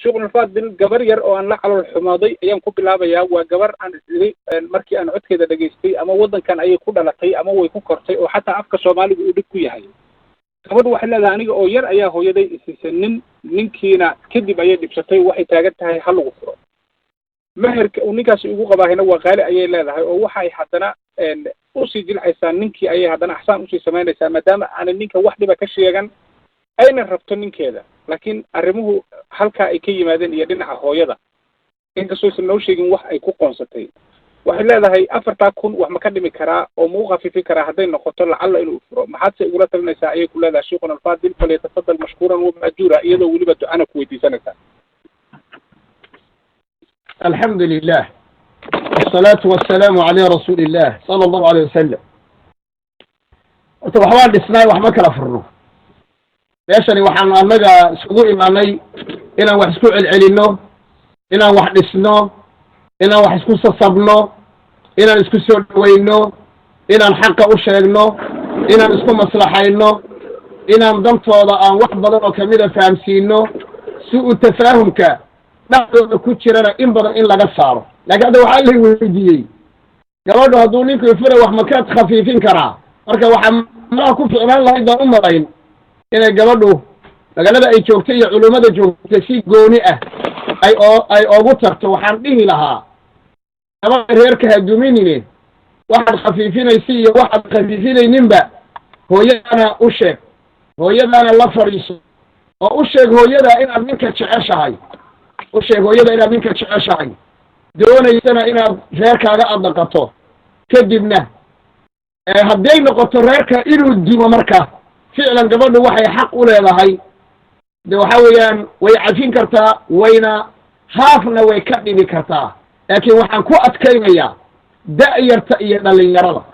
شغل الفاضل جبر ير أو أن لا على الحماضي أيام كوب لابيا وجبر عن مركي أنا عد كذا دقيستي أما وضن كان أي كودا لقي أما هو يكون كرتي وحتى أفكار شمالي بيقولوا هاي gabadhu waxay leedahay aniga oo yar ayaa hooyaday isiisanin ninkiina kadib ayay dhibsatay waxay taagan tahay hal ugu furo meherka uu ninkaas ugu qabaahayna waa qaali ayay leedahay oo waxay haddana u sii jilcaysaa ninkii ayay haddana axsaan usii samaynaysaa maadaama aan ninka wax dhiba ka sheegan ayna rabto ninkeeda laakiin arrimuhu halkaa ay ka yimaadeen iyo dhinaca hooyada inkastoo aysan noo sheegin wax ay ku qoonsatay waxay leedahay 4,000 wax ma ka dhimi karaa oo ma u khafiifin karaa hadday noqoto lacalla inuu furo maxaad se igula talinaysaa ayay ku leedahay sheekhuna alfaadil falyatafadal mashkuuran wa maajuura iyadoo weliba ducana ku weydiisanaysaa الحمد لله والصلاة والسلام على رسول الله صلى الله عليه وسلم وحوال الإسلام وحمك لفرنه ليشاني وحن أمجا سقوء إمامي إنا وحسكو العلينو إنا وحدسنو إنا وحسكو صصبنو إنا نسكو سوينو إنا الحق أشيغنو إنا نسكو مصلحينو إنا مضمت وضعان وحبضان وكاميرا فامسينو سوء التفاهمك dhacdooda ku jirana in badan in laga saaro laakiin hadda waxaa la weydiiyey gabadhu hadduu ninku ifura wax makaad khafiifin karaa marka waxaa malaha ku ficnaan lahayd baan u malayn inay gabadhu magaalada ay joogtay iyo culummada joogtay si gooni ah ay oogu tagto waxaan dhihi lahaa gabadha reerka ha duminine waxaad khafiifinaysa iyo waxaad khafiifinayninba hooyadana u sheeg hooyadana la fadhiiso oo u sheeg hooyada inaad ninka jeceshahay وشيء هو يدا إلى منك شعشعي دون يسنا إلى ريرك على أضغطه كدبنا هدي نقطة ريرك إلو الدين ومركه فعلا قبل وحي حق ولا هاي دو حويان ويعرفين كرتا وينا هافنا ويكدي بكرتا لكن وحن كو أتكلميا دائر تأيينا اللي يرى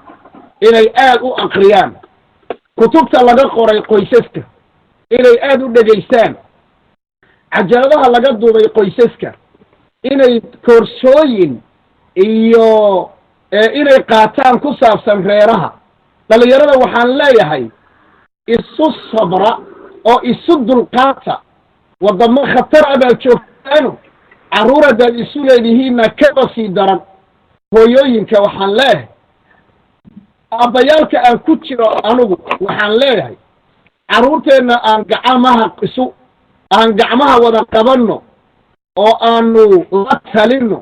إلى آل أقريان كتبت لغا قري قيسسك إلى آل دجيستان cajaladaha laga duubay qoysaska inay koorsooyin iyo inay qaataan ku saabsan reeraha dhalinyarada waxaan leeyahay isu sabra oo isu dulqaata wadamo khatar abaad joogtaano carruuradaad isu leedihiinna kaba sii daran hooyooyinka waxaan leeyahay aabbayaalka aan ku jiro anugu waxaan leeyahay carruurteenna aan gacamaha aan gacmaha wada qabanno oo aanu la talinno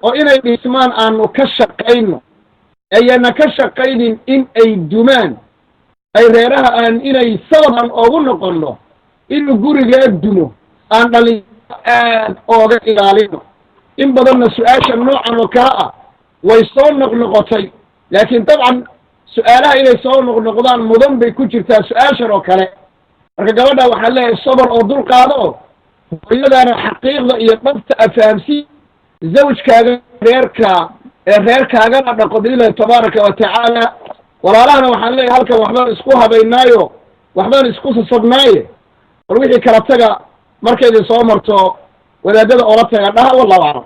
oo inay dhismaan aanu ka shaqayno ayana ka shaqaynin in ay dumaan ay reeraha aan inay sababan ugu noqonno inuu guriga dumo aan dhalin aad ooga ilaalino in badanna su'aasha noocan oo kale ah way soo noqnoqotay laakiin dabcan su'aalaha inay soo noqnoqdaan mudan bay ku jirtaa su'aashan oo kale marka gabadha waxaa leeyahay sabar oo dul qaado oo hooyadaana xaqiiqda iyo dhabta afahamsi zawjkaaga reerkaagana dhaqo biillahi tabaaraka wa tacaala walaalahana waxaan leeyahay halkan waxbaan isku habaynaayo waxbaan isku sasabnaaye bal wixii kala taga markaydin soo marto wadaadada oola taga dhaha wallahu aclam